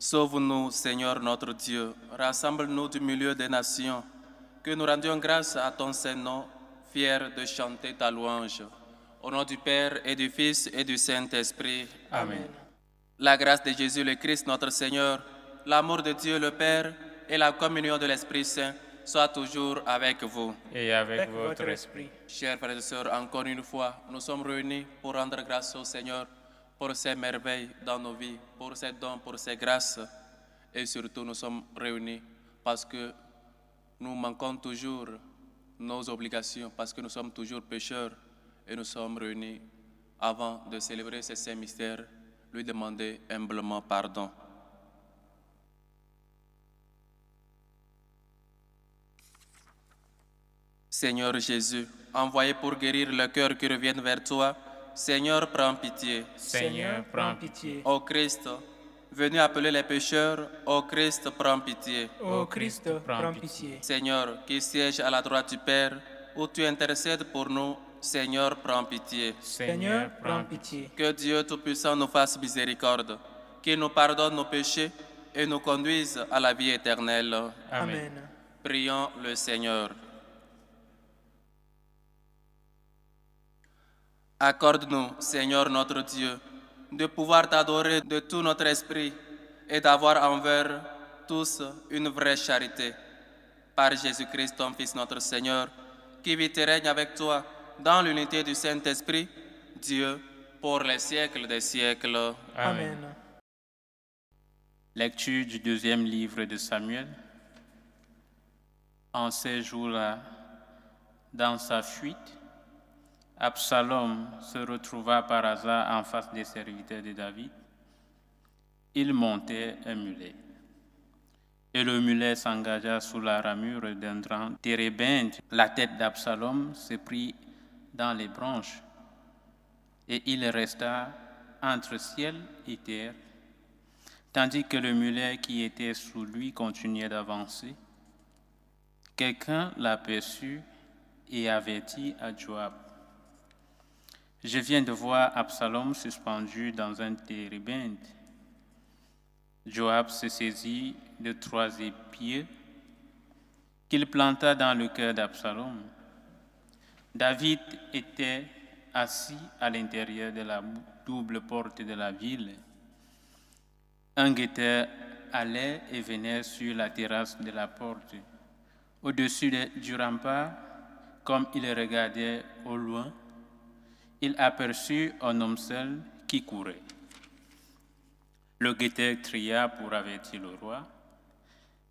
Sauve-nous, Seigneur notre Dieu, rassemble-nous du milieu des nations, que nous rendions grâce à ton Saint-Nom, fiers de chanter ta louange. Au nom du Père et du Fils et du Saint-Esprit. Amen. La grâce de Jésus le Christ, notre Seigneur, l'amour de Dieu le Père et la communion de l'Esprit Saint soient toujours avec vous. Et avec votre esprit. Chers frères et sœurs, encore une fois, nous sommes réunis pour rendre grâce au Seigneur pour ses merveilles dans nos vies, pour ses dons, pour ses grâces. Et surtout, nous sommes réunis parce que nous manquons toujours nos obligations, parce que nous sommes toujours pécheurs. Et nous sommes réunis avant de célébrer ces saints mystères, lui demander humblement pardon. Seigneur Jésus, envoyé pour guérir le cœur qui reviennent vers toi, Seigneur, prends pitié. Seigneur, prends pitié. Ô Christ, venu appeler les pécheurs, ô Christ, prends pitié. Ô Christ, prends pitié. Seigneur, qui siège à la droite du Père, où tu intercèdes pour nous, Seigneur, prends pitié. Seigneur, prends pitié. Que Dieu Tout-Puissant nous fasse miséricorde, qu'il nous pardonne nos péchés et nous conduise à la vie éternelle. Amen. Prions le Seigneur. Accorde-nous, Seigneur notre Dieu, de pouvoir t'adorer de tout notre esprit et d'avoir envers tous une vraie charité. Par Jésus-Christ, ton Fils notre Seigneur, qui vit et règne avec toi dans l'unité du Saint-Esprit, Dieu, pour les siècles des siècles. Amen. Lecture du deuxième livre de Samuel. En ces jours-là, dans sa fuite, Absalom se retrouva par hasard en face des serviteurs de David. Il montait un mulet. Et le mulet s'engagea sous la ramure d'un grand térébinthe. La tête d'Absalom se prit dans les branches, et il resta entre ciel et terre, tandis que le mulet qui était sous lui continuait d'avancer. Quelqu'un l'aperçut et avertit à Joab. « Je viens de voir Absalom suspendu dans un térébinthe. » Joab se saisit de 3 épées qu'il planta dans le cœur d'Absalom. David était assis à l'intérieur de la double porte de la ville. Un guetteur allait et venait sur la terrasse de la porte. Au-dessus du rempart, comme il regardait au loin, il aperçut un homme seul qui courait. Le guetteur cria pour avertir le roi,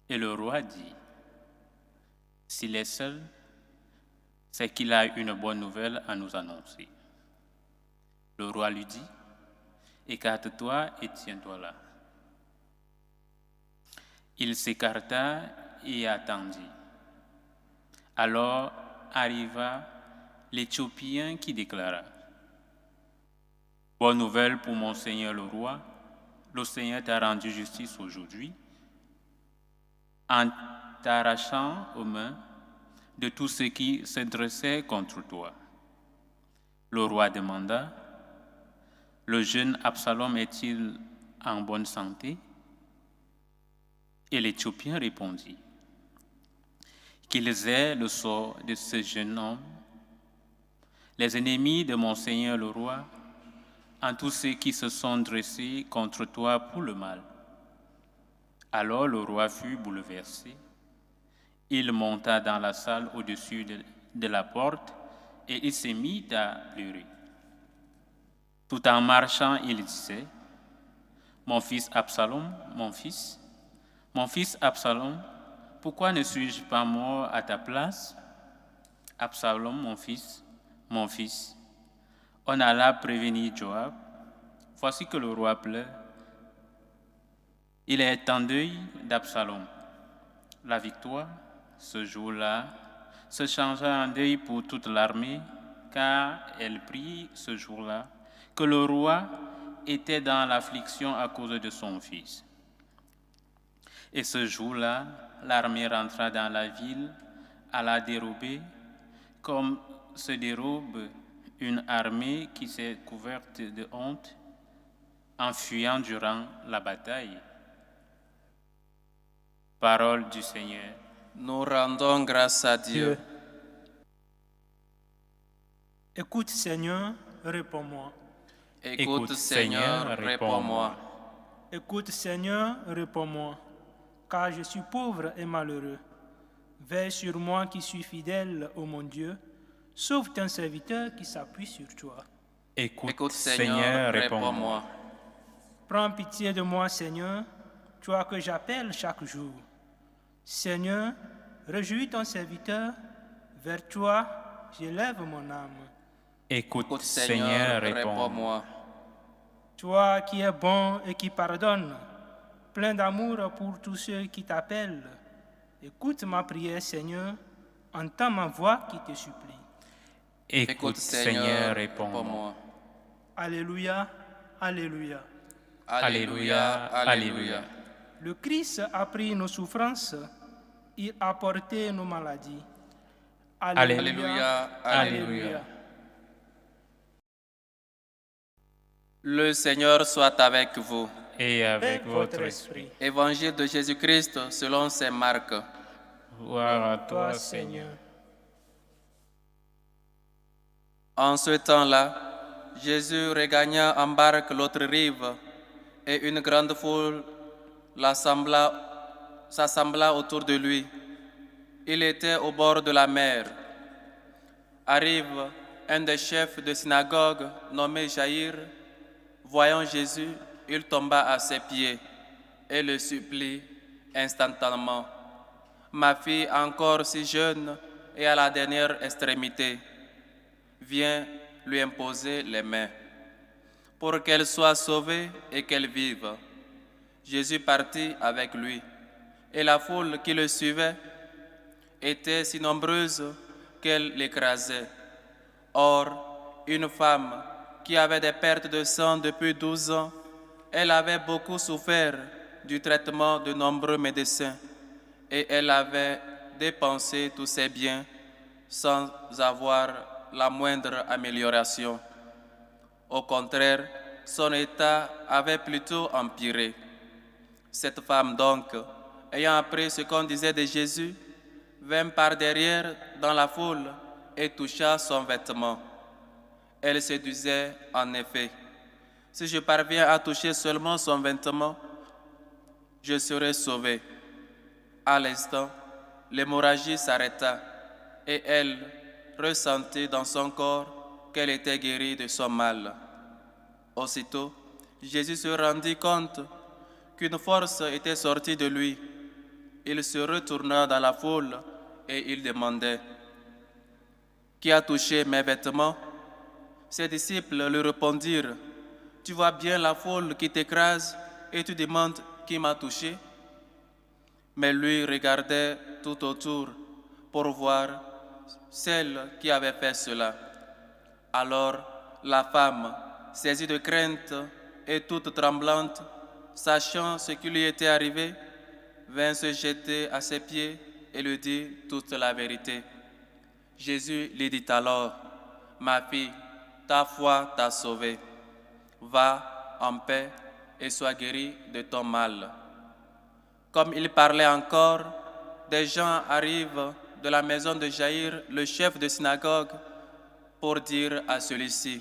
et le roi dit, « S'il est seul, c'est qu'il a une bonne nouvelle à nous annoncer. » Le roi lui dit, « Écarte-toi et tiens-toi là. » Il s'écarta et attendit. Alors arriva l'Éthiopien qui déclara, « Bonne nouvelle pour mon Seigneur le roi, le Seigneur t'a rendu justice aujourd'hui en t'arrachant aux mains de tous ceux qui se dressaient contre toi. » Le roi demanda, « Le jeune Absalom est-il en bonne santé ?» Et l'Éthiopien répondit, « Qu'ils aient le sort de ce jeune homme, les ennemis de mon Seigneur le roi, en tous ceux qui se sont dressés contre toi pour le mal. » Alors le roi fut bouleversé. Il monta dans la salle au-dessus de la porte et il se mit à pleurer. Tout en marchant, il disait, « Mon fils Absalom, mon fils Absalom, pourquoi ne suis-je pas mort à ta place? Absalom, mon fils. » On alla prévenir Joab. Voici que le roi pleure. Il est en deuil d'Absalom. La victoire, ce jour-là, se changea en deuil pour toute l'armée, car elle prit ce jour-là que le roi était dans l'affliction à cause de son fils. Et ce jour-là, l'armée rentra dans la ville à la dérobée, comme se dérobe une armée qui s'est couverte de honte en fuyant durant la bataille. Parole du Seigneur. Nous rendons grâce à Dieu. Écoute, Seigneur, réponds-moi. Écoute, Seigneur, réponds-moi. Écoute, Seigneur, réponds-moi. Car je suis pauvre et malheureux. Veille sur moi qui suis fidèle, ô mon Dieu. Sauve ton serviteur qui s'appuie sur toi. Écoute, Seigneur, réponds-moi. Prends pitié de moi, Seigneur, toi que j'appelle chaque jour. Seigneur, réjouis ton serviteur, vers toi j'élève mon âme. Écoute, Seigneur, réponds-moi. réponds-moi. Toi qui es bon et qui pardonnes, plein d'amour pour tous ceux qui t'appellent, écoute ma prière, Seigneur, entends ma voix qui te supplie. Écoute, Seigneur, réponds-moi. Alléluia, alléluia. Alléluia, alléluia. Le Christ a pris nos souffrances, il a porté nos maladies. Alléluia, alléluia. Le Seigneur soit avec vous. Et avec Avec votre esprit. Évangile de Jésus-Christ selon saint Marc. Gloire à Toi, toi, Seigneur. Seigneur. En ce temps-là, Jésus regagna en barque l'autre rive, et une grande foule s'assembla autour de lui. Il était au bord de la mer. Arrive un des chefs de synagogue nommé Jaïr. Voyant Jésus, il tomba à ses pieds et le supplie instantanément. Ma fille, encore si jeune et à la dernière extrémité, viens lui imposer les mains pour qu'elle soit sauvée et qu'elle vive. Jésus partit avec lui, et la foule qui le suivait était si nombreuse qu'elle l'écrasait. Or, une femme qui avait des pertes de sang depuis 12 ans, elle avait beaucoup souffert du traitement de nombreux médecins, et elle avait dépensé tous ses biens sans avoir la moindre amélioration. Au contraire, son état avait plutôt empiré. Cette femme donc, ayant appris ce qu'on disait de Jésus, vint par derrière dans la foule et toucha son vêtement. Elle se disait en effet, si je parviens à toucher seulement son vêtement, je serai sauvée. À l'instant, l'hémorragie s'arrêta et elle ressentit dans son corps qu'elle était guérie de son mal. Aussitôt, Jésus se rendit compte qu'une force était sortie de lui. Il se retourna dans la foule et il demandait, « Qui a touché mes vêtements ?» Ses disciples lui répondirent, « Tu vois bien la foule qui t'écrase et tu demandes qui m'a touché ?» Mais lui regardait tout autour pour voir celle qui avait fait cela. Alors la femme, saisie de crainte et toute tremblante, sachant ce qui lui était arrivé, vint se jeter à ses pieds et lui dit toute la vérité. Jésus lui dit alors, « Ma fille, ta foi t'a sauvée. Va en paix et sois guérie de ton mal. » Comme il parlait encore, des gens arrivent de la maison de Jaïr, le chef de synagogue, pour dire à celui-ci,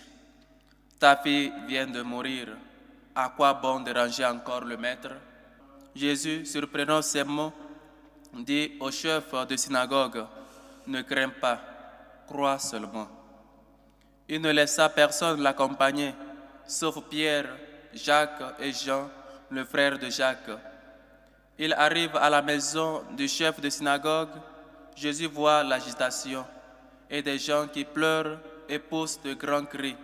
« Ta fille vient de mourir. À quoi bon déranger encore le maître ?» Jésus, surprenant ces mots, dit au chef de synagogue, « Ne crains pas, crois seulement. » Il ne laissa personne l'accompagner, sauf Pierre, Jacques et Jean, le frère de Jacques. Il arrive à la maison du chef de synagogue. Jésus voit l'agitation et des gens qui pleurent et poussent de grands cris.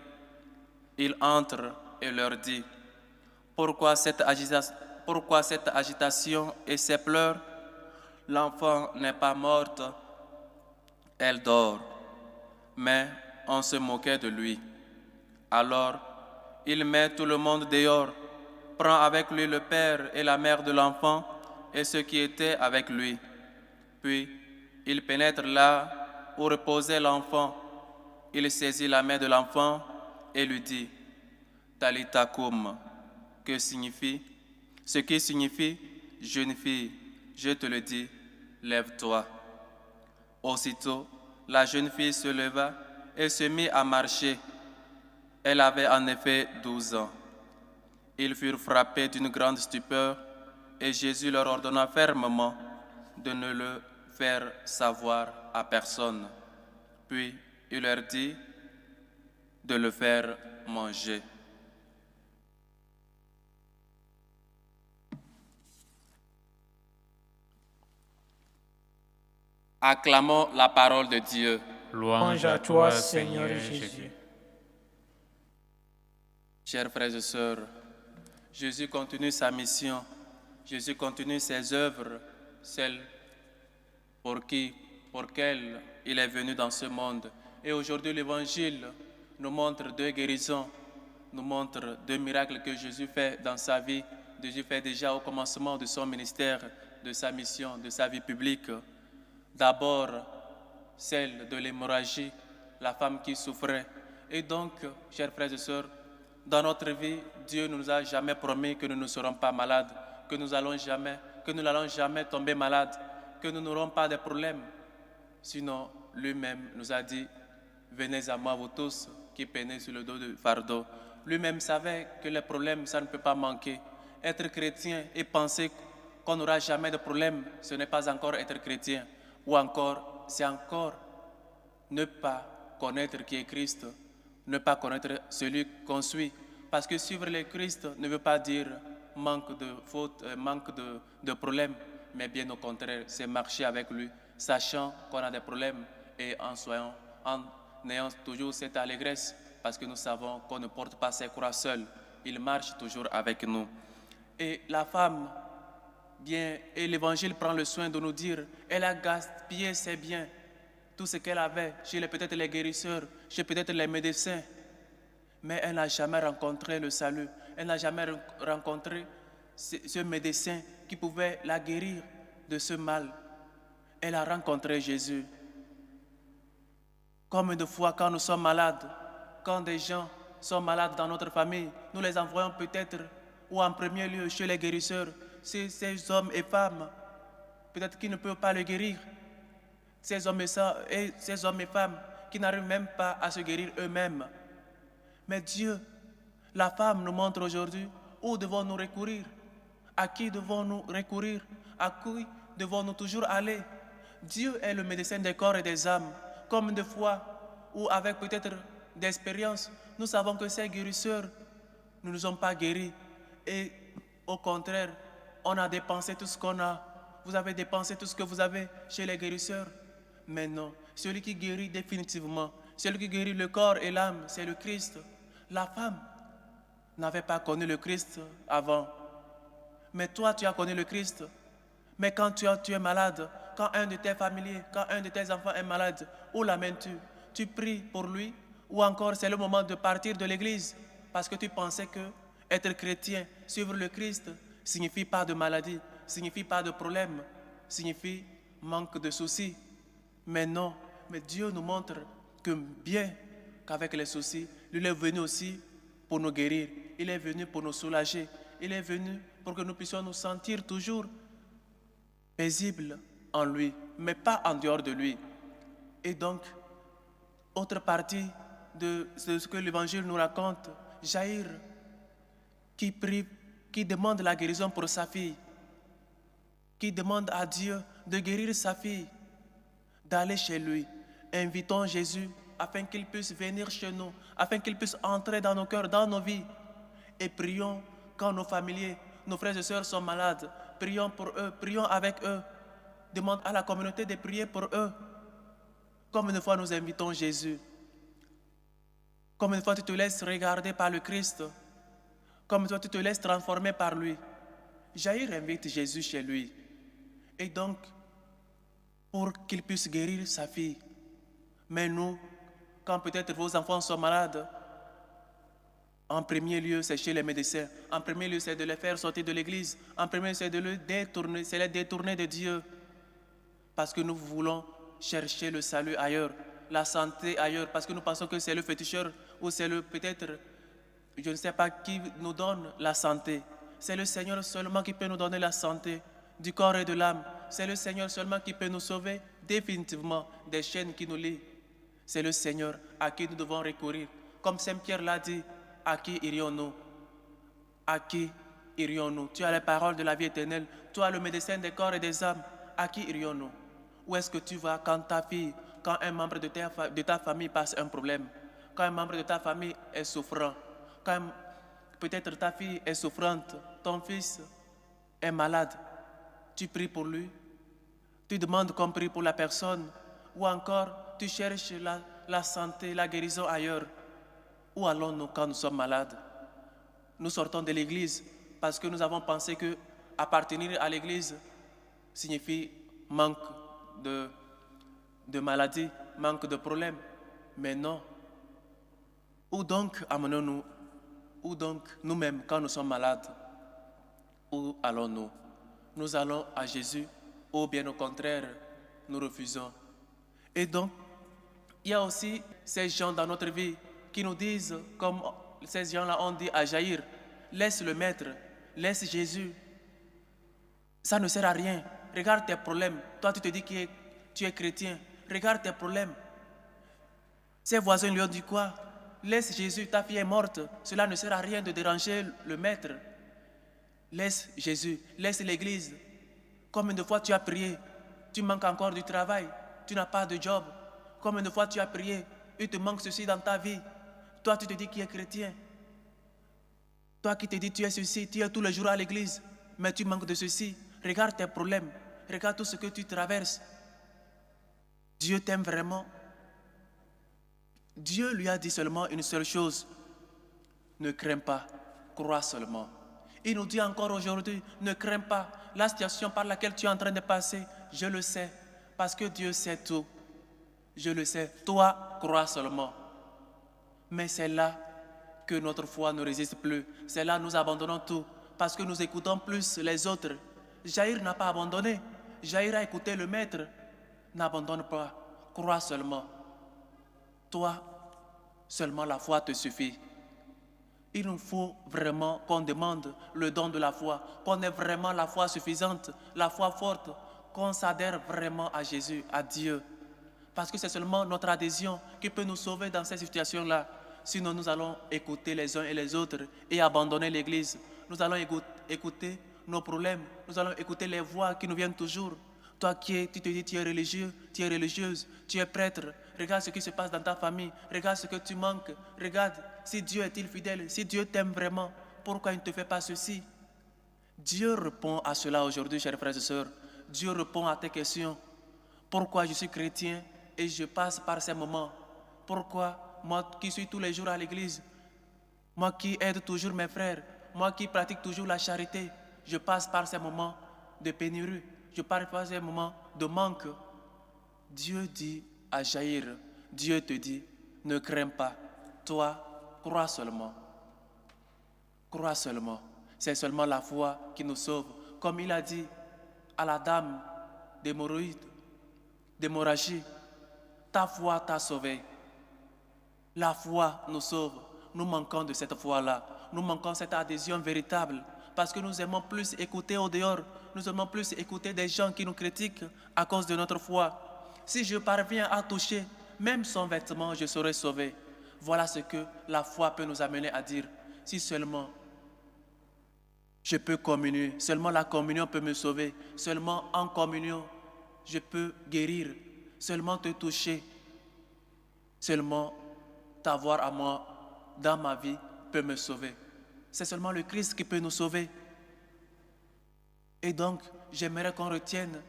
Il entre et leur dit, « Pourquoi cette agitation et ces pleurs? L'enfant n'est pas morte, elle dort. » Mais on se moquait de lui. Alors, il met tout le monde dehors, prend avec lui le père et la mère de l'enfant et ceux qui étaient avec lui. Puis, il pénètre là où reposait l'enfant. Il saisit la main de l'enfant et lui dit, « Talitha koum », ce qui signifie, « Jeune fille, je te le dis, lève-toi. Aussitôt, la jeune fille se leva et se mit à marcher. Elle avait en effet 12 ans. Ils furent frappés d'une grande stupeur et Jésus leur ordonna fermement de ne le faire savoir à personne. Puis il leur dit de le faire manger. Acclamons la parole de Dieu. Louange à toi, Seigneur Jésus. Chers frères et sœurs, Jésus continue sa mission, Jésus continue ses œuvres, celles pour quelles il est venu dans ce monde. Et aujourd'hui, l'Évangile nous montre 2 guérisons, nous montre 2 miracles que Jésus fait dans sa vie. Jésus fait déjà au commencement de son ministère, de sa mission, de sa vie publique. D'abord, celle de l'hémorragie, la femme qui souffrait. Et donc, chers frères et sœurs, dans notre vie, Dieu ne nous a jamais promis que nous ne serons pas malades, que nous n'allons jamais tomber malades, que nous n'aurons pas de problèmes. Sinon, lui-même nous a dit, venez à moi vous tous qui peinez sur le dos du fardeau. Lui-même savait que les problèmes, ça ne peut pas manquer. Être chrétien et penser qu'on n'aura jamais de problème, ce n'est pas encore être chrétien. Ou encore, c'est encore ne pas connaître qui est Christ, ne pas connaître celui qu'on suit. Parce que suivre le Christ ne veut pas dire manque de fautes, manque de problèmes, mais bien au contraire, c'est marcher avec lui, sachant qu'on a des problèmes et en ayant toujours cette allégresse, parce que nous savons qu'on ne porte pas ses croix seul, il marche toujours avec nous. Et la femme, et l'Évangile prend le soin de nous dire, elle a gaspillé ses biens, tout ce qu'elle avait, chez peut-être les guérisseurs, chez peut-être les médecins, mais elle n'a jamais rencontré le salut, elle n'a jamais rencontré ce médecin qui pouvait la guérir de ce mal. Elle a rencontré Jésus. Combien de fois quand nous sommes malades, quand des gens sont malades dans notre famille, nous les envoyons peut-être, ou en premier lieu chez les guérisseurs, ces hommes et femmes, peut-être qui ne peuvent pas le guérir, ces hommes et femmes qui n'arrivent même pas à se guérir eux-mêmes. Mais Dieu, la femme nous montre aujourd'hui où devons-nous recourir, à qui devons-nous recourir, à qui devons-nous toujours aller. Dieu est le médecin des corps et des âmes. Comme de fois, ou avec peut-être d'expérience, nous savons que ces guérisseurs ne nous ont pas guéris. Et au contraire, on a dépensé tout ce qu'on a. Vous avez dépensé tout ce que vous avez chez les guérisseurs. Mais non, celui qui guérit définitivement, celui qui guérit le corps et l'âme, c'est le Christ. La femme n'avait pas connu le Christ avant. Mais toi, tu as connu le Christ. Mais quand tu es malade, quand un de tes familiers, quand un de tes enfants est malade, où l'amènes-tu? Tu pries pour lui? Ou encore c'est le moment de partir de l'église parce que tu pensais que être chrétien, suivre le Christ, signifie pas de maladie, signifie pas de problème, signifie manque de soucis. Mais non, mais Dieu nous montre que bien qu'avec les soucis, il est venu aussi pour nous guérir, il est venu pour nous soulager, il est venu pour que nous puissions nous sentir toujours paisibles en lui, mais pas en dehors de lui. Et donc, autre partie de ce que l'Évangile nous raconte, Jaïr, qui prie, qui demande la guérison pour sa fille, qui demande à Dieu de guérir sa fille, d'aller chez lui. Invitons Jésus afin qu'il puisse venir chez nous, afin qu'il puisse entrer dans nos cœurs, dans nos vies. Et prions quand nos familiers, nos frères et sœurs sont malades. Prions pour eux, prions avec eux. Demande à la communauté de prier pour eux. Combien de fois nous invitons Jésus? Combien de fois tu te laisses regarder par le Christ? Combien de fois tu te laisses transformer par lui? Jaïr invite Jésus chez lui. Et donc, pour qu'il puisse guérir sa fille. Mais nous, quand peut-être vos enfants sont malades, en premier lieu, c'est chez les médecins. En premier lieu, c'est de les faire sortir de l'église. En premier lieu, c'est de les détourner de Dieu. Parce que nous voulons chercher le salut ailleurs, la santé ailleurs, parce que nous pensons que c'est le féticheur ou c'est peut-être, je ne sais pas qui nous donne la santé. C'est le Seigneur seulement qui peut nous donner la santé. du corps et de l'âme. C'est le Seigneur seulement qui peut nous sauver définitivement des chaînes qui nous lient. C'est le Seigneur à qui nous devons recourir. Comme Saint Pierre l'a dit, à qui irions-nous? À qui irions-nous? Tu as les paroles de la vie éternelle. Tu as le médecin des corps et des âmes. À qui irions-nous? Où est-ce que tu vas quand ta fille, quand un membre de ta famille passe un problème, quand un membre de ta famille est souffrant, quand peut-être ta fille est souffrante, ton fils est malade, tu pries pour lui, tu demandes qu'on prie pour la personne, ou encore tu cherches la santé, la guérison ailleurs. Où allons-nous quand nous sommes malades? Nous sortons de l'église parce que nous avons pensé que appartenir à l'église signifie manque de maladie, manque de problème. Mais non. Où donc amenons-nous? Où donc nous-mêmes quand nous sommes malades? Où allons-nous? Nous allons à Jésus ou bien au contraire, nous refusons. Et donc, il y a aussi ces gens dans notre vie qui nous disent, comme ces gens-là ont dit à Jaïr, laisse le maître, laisse Jésus. Ça ne sert à rien. Regarde tes problèmes. Toi, tu te dis que tu es chrétien. Regarde tes problèmes. Ses voisins lui ont dit quoi? Laisse Jésus, ta fille est morte. Cela ne sert à rien de déranger le maître. Laisse Jésus, laisse l'église. Combien de fois tu as prié? Tu manques encore du travail. Tu n'as pas de job. Combien de fois tu as prié? Il te manque ceci dans ta vie. Toi, tu te dis qu'il est chrétien. Toi qui te dis tu es ceci, tu es tous les jours à l'église, mais tu manques de ceci. Regarde tes problèmes. Regarde tout ce que tu traverses. Dieu t'aime vraiment. Dieu lui a dit seulement une seule chose. Ne crains pas, crois seulement. Il nous dit encore aujourd'hui, ne crains pas. La situation par laquelle tu es en train de passer, je le sais, parce que Dieu sait tout. Je le sais, toi, crois seulement. Mais c'est là que notre foi ne résiste plus. C'est là que nous abandonnons tout, parce que nous écoutons plus les autres. Jaïr n'a pas abandonné. Jaïr a écouté le maître. N'abandonne pas, crois seulement. Toi, seulement la foi te suffit. Il nous faut vraiment qu'on demande le don de la foi, qu'on ait vraiment la foi suffisante, la foi forte, qu'on s'adhère vraiment à Jésus, à Dieu. Parce que c'est seulement notre adhésion qui peut nous sauver dans ces situations-là. Sinon, nous allons écouter les uns et les autres et abandonner l'Église. Nous allons écouter nos problèmes. Nous allons écouter les voix qui nous viennent toujours. Toi tu te dis tu es religieux, tu es religieuse, tu es prêtre. Regarde ce qui se passe dans ta famille. Regarde ce que tu manques. Regarde si Dieu est-il fidèle, si Dieu t'aime vraiment, pourquoi il ne te fait pas ceci? Dieu répond à cela aujourd'hui, chers frères et sœurs. Dieu répond à tes questions. Pourquoi je suis chrétien et je passe par ces moments? Pourquoi moi qui suis tous les jours à l'église, moi qui aide toujours mes frères, moi qui pratique toujours la charité, je passe par ces moments de pénurie, je passe par ces moments de manque. Dieu dit à Jaïr, Dieu te dit, ne crains pas, toi, crois seulement. Crois seulement. C'est seulement la foi qui nous sauve. Comme il a dit à la dame d'hémorragie, ta foi t'a sauvé. La foi nous sauve. Nous manquons de cette foi-là. Nous manquons de cette adhésion véritable. Parce que nous aimons plus écouter au dehors. Nous aimons plus écouter des gens qui nous critiquent à cause de notre foi. Si je parviens à toucher même son vêtement, je serai sauvé. Voilà ce que la foi peut nous amener à dire. Si seulement je peux communier, seulement la communion peut me sauver. Seulement en communion, je peux guérir. Seulement te toucher. Seulement t'avoir à moi dans ma vie peut me sauver. C'est seulement le Christ qui peut nous sauver. Et donc, j'aimerais qu'on retienne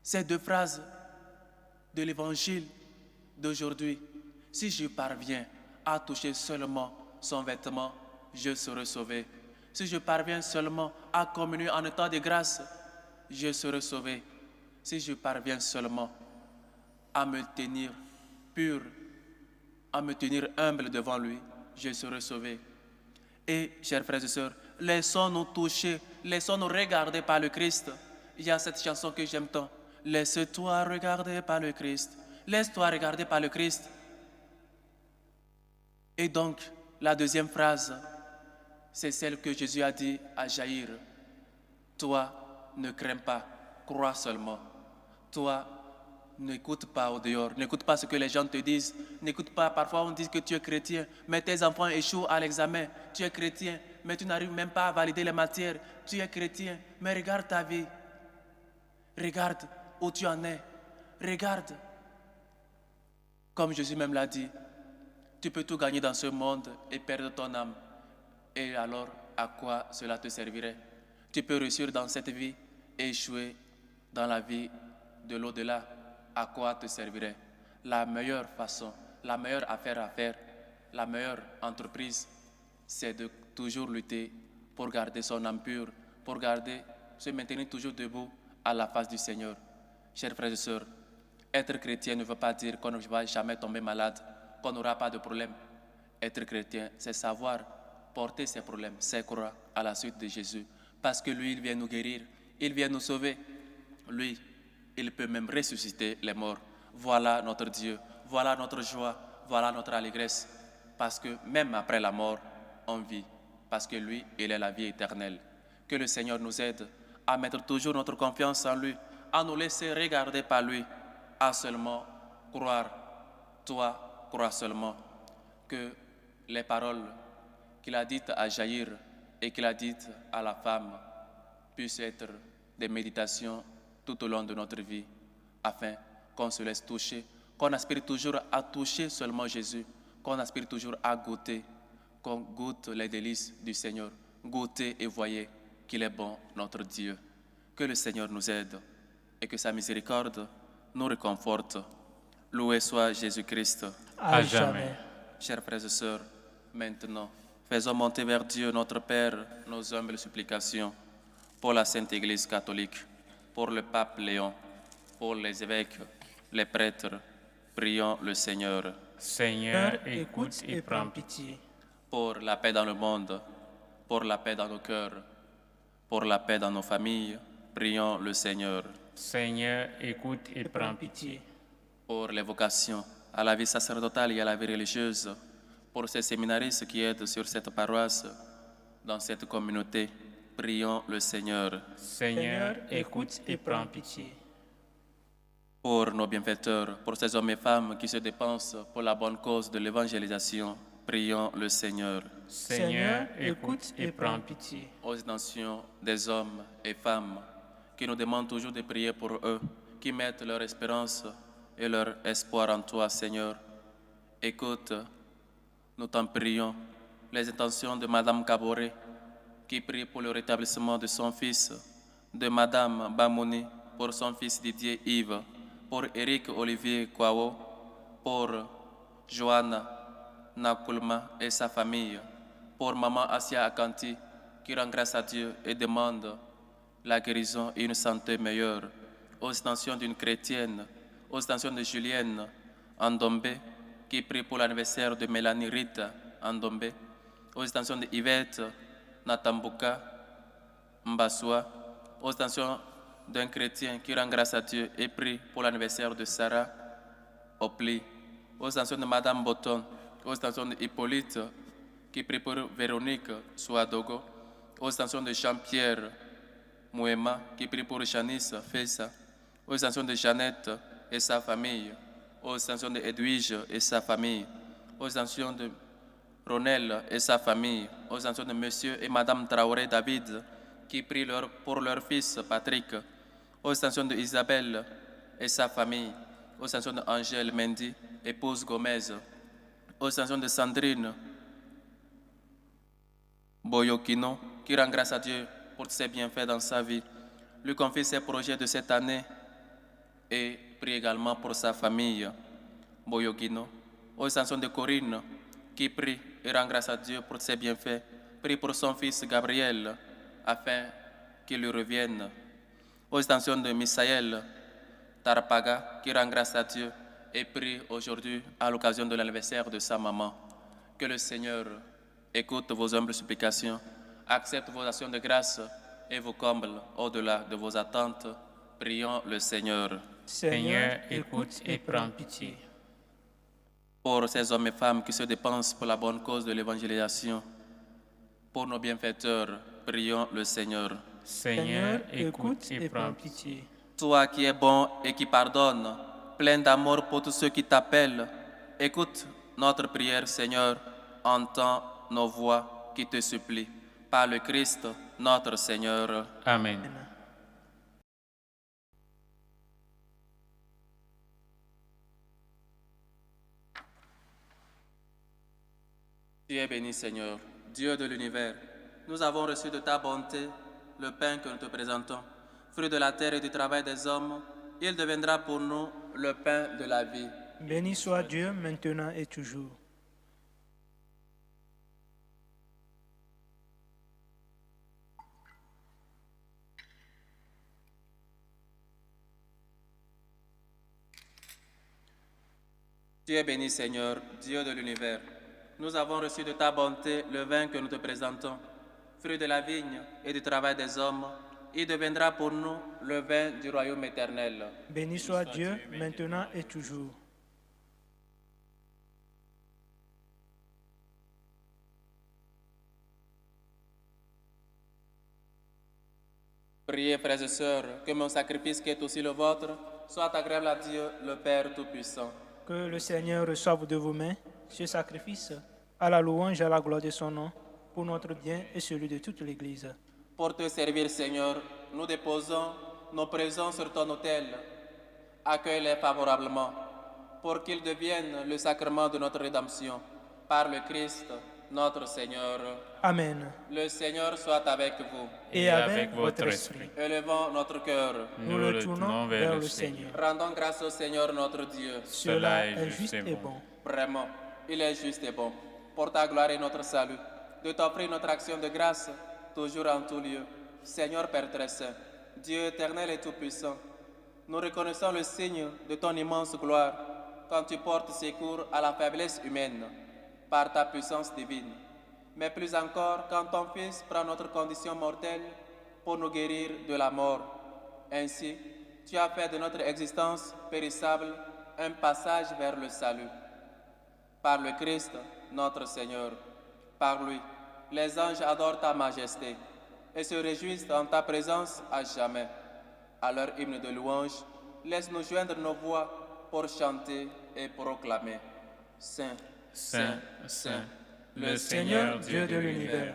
ces deux phrases de l'évangile d'aujourd'hui. Si je parviens à toucher seulement son vêtement, je serai sauvé. Si je parviens seulement à communier en état de grâce, je serai sauvé. Si je parviens seulement à me tenir pur, à me tenir humble devant lui, je serai sauvé. Et, chers frères et sœurs, laissons-nous toucher, laissons-nous regarder par le Christ. Il y a cette chanson que j'aime tant. Laisse-toi regarder par le Christ. Laisse-toi regarder par le Christ. Et donc, la deuxième phrase, c'est celle que Jésus a dit à Jaïr. Toi, ne crains pas, crois seulement. Toi, n'écoute pas au dehors, n'écoute pas ce que les gens te disent, n'écoute pas, parfois on dit que tu es chrétien, mais tes enfants échouent à l'examen, tu es chrétien, mais tu n'arrives même pas à valider les matières, tu es chrétien, mais regarde ta vie, regarde où tu en es, regarde. Comme Jésus même l'a dit, tu peux tout gagner dans ce monde et perdre ton âme. Et alors, à quoi cela te servirait? Tu peux réussir dans cette vie et échouer dans la vie de l'au-delà. À quoi te servirait? La meilleure façon, la meilleure affaire à faire, la meilleure entreprise, c'est de toujours lutter pour garder son âme pure, pour se maintenir toujours debout à la face du Seigneur. Chers frères et sœurs, être chrétien ne veut pas dire qu'on ne va jamais tomber malade, qu'on n'aura pas de problème. Être chrétien, c'est savoir porter ses problèmes, ses croix à la suite de Jésus. Parce que lui, il vient nous guérir, il vient nous sauver. Lui, il peut même ressusciter les morts. Voilà notre Dieu, voilà notre joie, voilà notre allégresse. Parce que même après la mort, on vit. Parce que lui, il est la vie éternelle. Que le Seigneur nous aide à mettre toujours notre confiance en lui, à nous laisser regarder par lui, à seulement croire. Toi, crois seulement que les paroles qu'il a dites à Jaïr et qu'il a dites à la femme puissent être des méditations tout au long de notre vie, afin qu'on se laisse toucher, qu'on aspire toujours à toucher seulement Jésus, qu'on aspire toujours à goûter, qu'on goûte les délices du Seigneur. Goûtez et voyez qu'il est bon, notre Dieu. Que le Seigneur nous aide et que sa miséricorde nous réconforte. Loué soit Jésus-Christ. À jamais. Chers frères et sœurs, maintenant, faisons monter vers Dieu notre Père nos humbles supplications pour la Sainte Église catholique, pour le pape Léon, pour les évêques, les prêtres. Prions le Seigneur. Seigneur, écoute et prends pitié. Pour la paix dans le monde, pour la paix dans nos cœurs, pour la paix dans nos familles, prions le Seigneur. Seigneur, écoute et prends pitié. Pour les vocations à la vie sacerdotale et à la vie religieuse, pour ces séminaristes qui aident sur cette paroisse, dans cette communauté, prions le Seigneur. Seigneur, écoute et prends pitié. Pour nos bienfaiteurs, pour ces hommes et femmes qui se dépensent pour la bonne cause de l'évangélisation, prions le Seigneur. Seigneur, écoute et prends pitié. Aux intentions des hommes et femmes qui nous demandent toujours de prier pour eux, qui mettent leur espérance et leur espoir en toi, Seigneur. Écoute, nous t'en prions, les intentions de Madame Kaboré, qui prie pour le rétablissement de son fils, de Madame Bamouni, pour son fils Didier Yves, pour Éric Olivier Kwao, pour Joanna Nakulma et sa famille, pour Maman Asia Akanti, qui rend grâce à Dieu et demande la guérison et une santé meilleure, aux intentions d'une chrétienne, aux intentions de Julienne Andombe, qui prie pour l'anniversaire de Mélanie Rita Andombe, aux intentions de Yvette Natambuka Mbaswa, aux intentions d'un chrétien qui rend grâce à Dieu et prie pour l'anniversaire de Sarah Opli, aux intentions de Madame Botton, aux intentions de Hippolyte, qui prie pour Véronique Souadogo, aux intentions de Jean-Pierre Mouema, qui prie pour Janice Fessa, aux intentions de Jeannette et sa famille, aux intentions de Edwige et sa famille, aux intentions de Ronel et sa famille, aux intentions de Monsieur et Madame Traoré David, qui prient pour leur fils Patrick, aux intentions de Isabelle et sa famille, aux intentions de Angèle Mendy, épouse Gomez, aux intentions de Sandrine Boyokino, qui rend grâce à Dieu pour ses bienfaits dans sa vie, lui confie ses projets de cette année et prie également pour sa famille, Boyokino, aux intentions de Corinne, qui prie et rend grâce à Dieu pour ses bienfaits, prie pour son fils Gabriel, afin qu'il lui revienne, aux intentions de Misaël Tarpaga, qui rend grâce à Dieu et prie aujourd'hui à l'occasion de l'anniversaire de sa maman. Que le Seigneur écoute vos humbles supplications, accepte vos actions de grâce et vous comble au-delà de vos attentes. Prions le Seigneur. Seigneur, écoute et prends pitié. Pour ces hommes et femmes qui se dépensent pour la bonne cause de l'évangélisation, pour nos bienfaiteurs, prions le Seigneur. Seigneur, écoute et prends pitié. Toi qui es bon et qui pardonnes, plein d'amour pour tous ceux qui t'appellent, écoute notre prière, Seigneur, entends nos voix qui te supplient. Par le Christ, notre Seigneur. Amen. Tu es béni, Seigneur, Dieu de l'univers. Nous avons reçu de ta bonté le pain que nous te présentons. Fruit de la terre et du travail des hommes, il deviendra pour nous le pain de la vie. Béni soit Dieu maintenant et toujours. Tu es béni, Seigneur, Dieu de l'univers. Nous avons reçu de ta bonté le vin que nous te présentons. Fruit de la vigne et du travail des hommes, il deviendra pour nous le vin du royaume éternel. Béni soit Dieu maintenant et toujours. Priez, frères et sœurs, que mon sacrifice qui est aussi le vôtre soit agréable à Dieu, le Père Tout-Puissant. Que le Seigneur reçoive de vos mains ce sacrifice à la louange et à la gloire de son nom, pour notre bien et celui de toute l'Église. Pour te servir, Seigneur, nous déposons nos présents sur ton autel. Accueille-les favorablement, pour qu'ils deviennent le sacrement de notre rédemption. Par le Christ, notre Seigneur. Amen. Le Seigneur soit avec vous. Et avec votre esprit. Élevons notre cœur. Nous le tournons vers le Seigneur. Rendons grâce au Seigneur notre Dieu. Cela est juste et bon. Vraiment, il est juste et bon, pour ta gloire et notre salut, de t'offrir notre action de grâce, toujours en tout lieu. Seigneur Père très saint, Dieu éternel et tout-puissant, nous reconnaissons le signe de ton immense gloire quand tu portes secours à la faiblesse humaine par ta puissance divine, mais plus encore quand ton Fils prend notre condition mortelle pour nous guérir de la mort. Ainsi, tu as fait de notre existence périssable un passage vers le salut. Par le Christ, notre Seigneur, par lui, les anges adorent ta majesté et se réjouissent en ta présence à jamais. À leur hymne de louange, laisse-nous joindre nos voix pour chanter et proclamer. Saint, Saint, Saint, Le Seigneur Dieu de l'univers,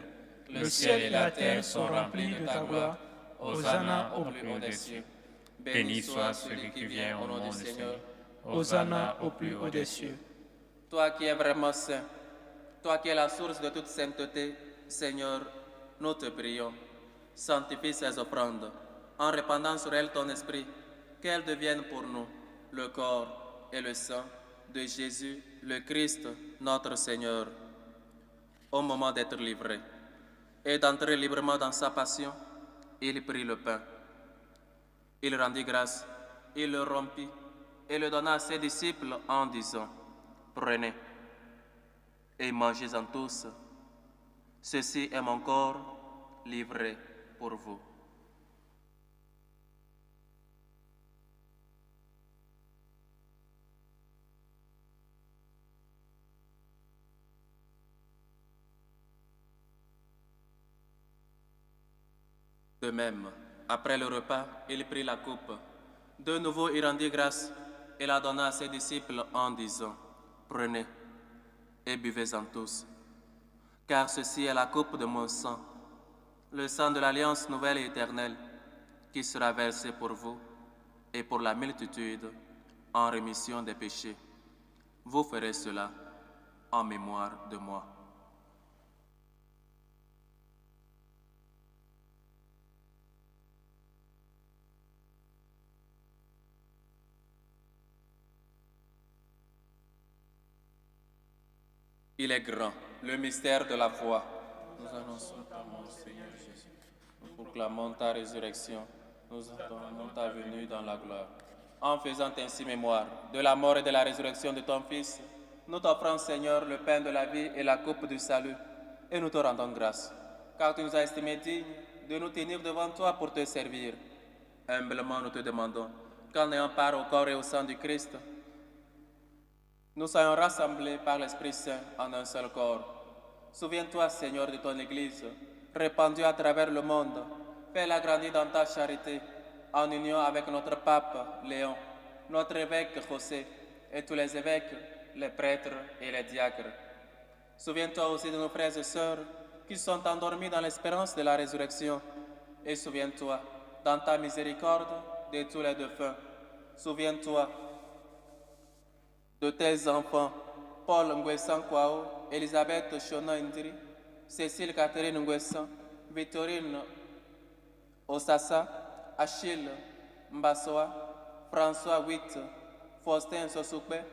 le ciel et la terre sont remplis de ta gloire. Hosanna au plus haut des cieux. béni soit celui qui vient au nom du Seigneur. Hosanna au plus haut des cieux. Toi qui es vraiment saint, toi qui es la source de toute sainteté, Seigneur, nous te prions. Sanctifie ces offrandes, en répandant sur elles ton esprit, qu'elles deviennent pour nous le corps et le sang de Jésus, le Christ, notre Seigneur. Au moment d'être livré et d'entrer librement dans sa passion, il prit le pain. Il rendit grâce, il le rompit et le donna à ses disciples en disant: Prenez et mangez-en tous. Ceci est mon corps livré pour vous. De même, après le repas, il prit la coupe. De nouveau, il rendit grâce et la donna à ses disciples en disant: Prenez et buvez-en tous, car ceci est la coupe de mon sang, le sang de l'alliance nouvelle et éternelle, qui sera versé pour vous et pour la multitude en rémission des péchés. Vous ferez cela en mémoire de moi. Il est grand, le mystère de la foi. Nous annonçons par mon Seigneur Jésus. Nous proclamons ta résurrection. Nous attendons ta venue dans la gloire. En faisant ainsi mémoire de la mort et de la résurrection de ton Fils, nous t'offrons, Seigneur, le pain de la vie et la coupe du salut, et nous te rendons grâce, car tu nous as estimés dignes de nous tenir devant toi pour te servir. Humblement, nous te demandons qu'en ayant part au corps et au sang du Christ, nous soyons rassemblés par l'Esprit Saint en un seul corps. Souviens-toi, Seigneur, de ton Église, répandue à travers le monde. Fais-la grandir dans ta charité, en union avec notre pape Léon, notre évêque José, et tous les évêques, les prêtres et les diacres. Souviens-toi aussi de nos frères et sœurs qui sont endormis dans l'espérance de la résurrection. Et souviens-toi, dans ta miséricorde, de tous les défunts. Souviens-toi de tes enfants, Paul Nguessan Kwao, Elisabeth Shona Indri, Cécile Catherine Nguessan, Victorine Osassa, Achille Mbassoa, François Witt, Faustin Sosukbe,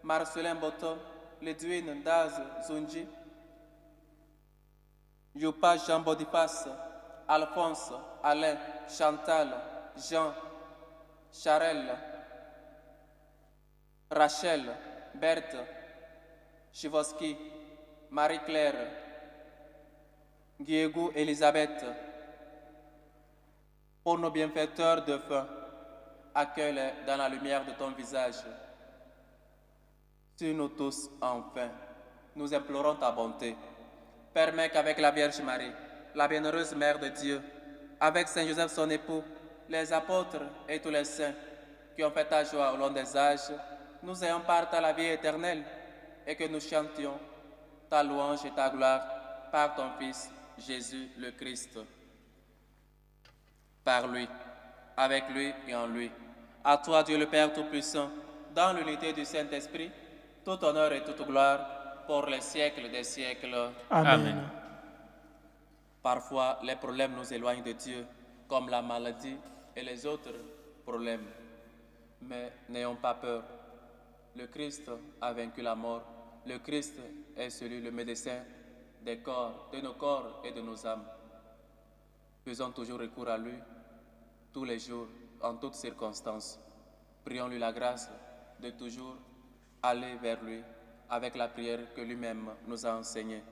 Marcelin Boto, Ledwin Daz Zunji, Youpa Jean Boniface, Alphonse, Alain, Chantal, Jean, Charelle, Rachel, Berthe, Chivoski, Marie-Claire, Diego, Elisabeth. Pour nos bienfaiteurs défunts, accueille-les dans la lumière de ton visage. Sur nous tous, enfin, nous implorons ta bonté. Permets qu'avec la Vierge Marie, la bienheureuse Mère de Dieu, avec Saint Joseph son époux, les apôtres et tous les saints qui ont fait ta joie au long des âges, nous ayons part à la vie éternelle et que nous chantions ta louange et ta gloire par ton Fils, Jésus le Christ. Par lui, avec lui et en lui. À toi, Dieu le Père Tout-Puissant, dans l'unité du Saint-Esprit, tout honneur et toute gloire pour les siècles des siècles. Amen. Parfois, les problèmes nous éloignent de Dieu, comme la maladie et les autres problèmes. Mais n'ayons pas peur. Le Christ a vaincu la mort. Le Christ est celui, le médecin des corps, de nos corps et de nos âmes. Faisons toujours recours à lui, tous les jours, en toutes circonstances. Prions-lui la grâce de toujours aller vers lui avec la prière que lui-même nous a enseignée.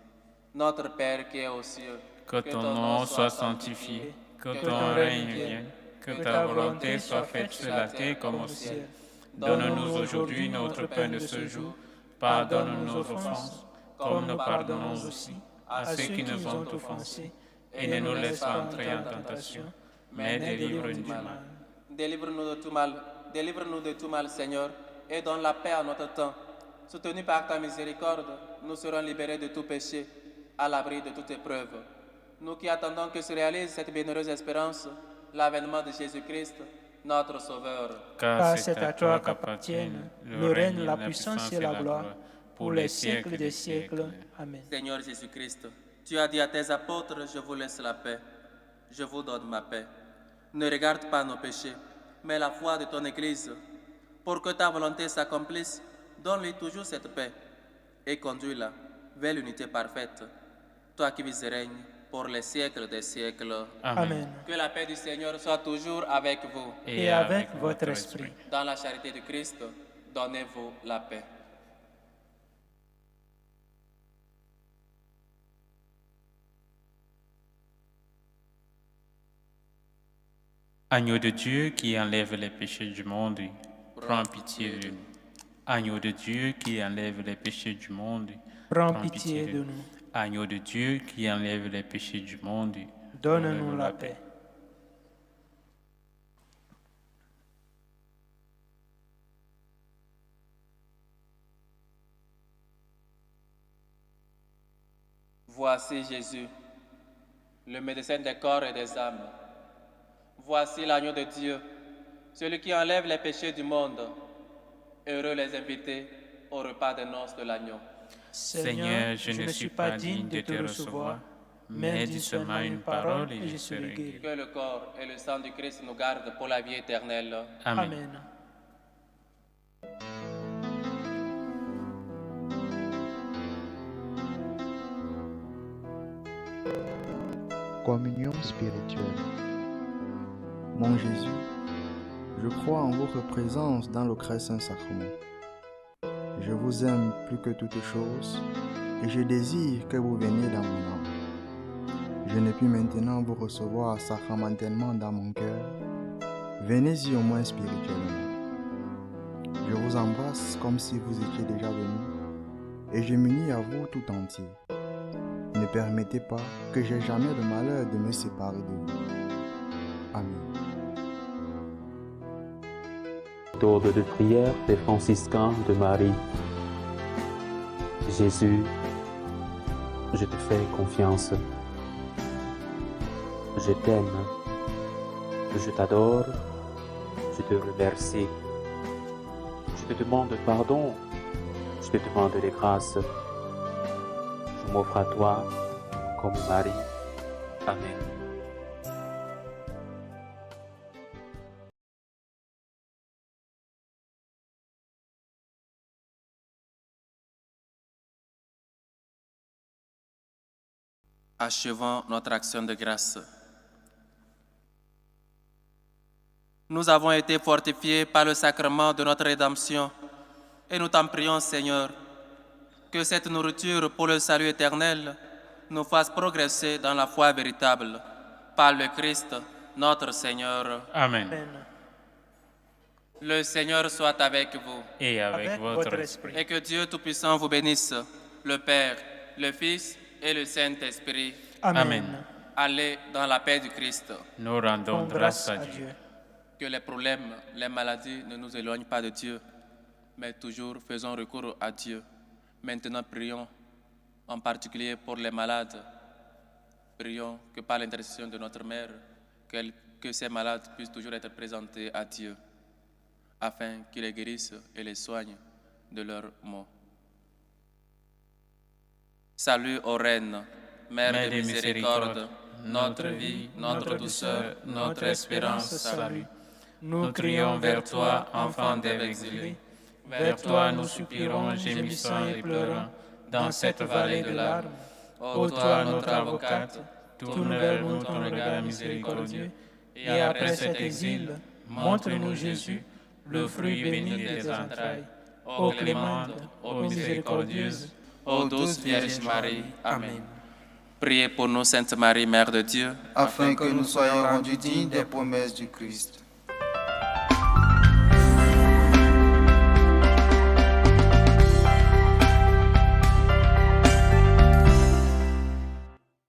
Notre Père qui est aux cieux, que ton nom soit sanctifié, que ton règne vienne, que ta volonté soit faite sur la terre comme au ciel. Donne-nous aujourd'hui notre pain de ce jour. Pardonne nos offenses, comme nous pardonnons aussi à ceux qui nous ont offensés. Et ne nous laisse pas entrer en tentation, mais délivre-nous du mal. Délivre-nous de tout mal, Seigneur, et donne la paix à notre temps. Soutenus par ta miséricorde, nous serons libérés de tout péché, à l'abri de toute épreuve. Nous qui attendons que se réalise cette bienheureuse espérance, l'avènement de Jésus-Christ, notre Sauveur. Car c'est à toi qu'appartiennent le règne, la puissance et la gloire, pour les siècles des siècles. Amen. Seigneur Jésus-Christ, tu as dit à tes apôtres, je vous laisse la paix, je vous donne ma paix. Ne regarde pas nos péchés, mais la foi de ton Église. Pour que ta volonté s'accomplisse, donne-lui toujours cette paix et conduis-la vers l'unité parfaite. Toi qui vis et règnes pour les siècles des siècles. Amen. Que la paix du Seigneur soit toujours avec vous. Et avec votre esprit. Dans la charité de Christ, donnez-vous la paix. Agneau de Dieu qui enlève les péchés du monde, prends pitié de nous. Agneau de Dieu qui enlève les péchés du monde, Prends pitié de nous. Agneau de Dieu qui enlève les péchés du monde, Donne-nous la paix. Voici Jésus, le médecin des corps et des âmes. Voici l'agneau de Dieu, celui qui enlève les péchés du monde. Heureux les invités au repas des noces de l'agneau. Seigneur, je ne suis pas digne de te recevoir, mais dis seulement une parole et je serai guéri. Que le corps et le sang du Christ nous gardent pour la vie éternelle. Amen. Amen. Communion spirituelle. Mon Jésus, je crois en votre présence dans le très saint sacrement. Je vous aime plus que toute chose et je désire que vous veniez dans mon âme. Je ne puis maintenant vous recevoir sacramentellement dans mon cœur. Venez-y au moins spirituellement. Je vous embrasse comme si vous étiez déjà venu et je m'unis à vous tout entier. Ne permettez pas que j'aie jamais le malheur de me séparer de vous. Amen. Méthode de prière des franciscains de Marie. Jésus, je te fais confiance. Je t'aime. Je t'adore. Je te remercie. Je te demande pardon. Je te demande les grâces. Je m'offre à toi comme Marie. Amen. Achevons notre action de grâce. Nous avons été fortifiés par le sacrement de notre rédemption et nous t'en prions, Seigneur, que cette nourriture pour le salut éternel nous fasse progresser dans la foi véritable. Par le Christ, notre Seigneur. Amen. Amen. Le Seigneur soit avec vous Et avec votre esprit. et que Dieu Tout-Puissant vous bénisse, le Père, le Fils et le Saint-Esprit. Amen. Allez dans la paix du Christ. Nous rendons grâce à Dieu. Que les problèmes, les maladies ne nous éloignent pas de Dieu, mais toujours faisons recours à Dieu. Maintenant, prions en particulier pour les malades. Prions que par l'intercession de notre Mère, que ces malades puissent toujours être présentés à Dieu, afin qu'il les guérisse et les soigne de leurs maux. Salut aux reines, Mère de miséricorde, notre vie, notre douceur, notre espérance, salut. Nous crions vers toi, enfant d'Ève exilée. Vers toi nous soupirons, gémissant et pleurant, dans cette vallée de larmes. Ô toi, notre avocate, tourne vers nous ton regard miséricordieux, et après cet exil, montre-nous Jésus, le fruit béni de tes entrailles. Ô clémente, ô miséricordieuse, ô douce Vierge Marie. Amen. Priez pour nous, Sainte Marie, Mère de Dieu, afin que nous soyons rendus dignes des promesses du Christ.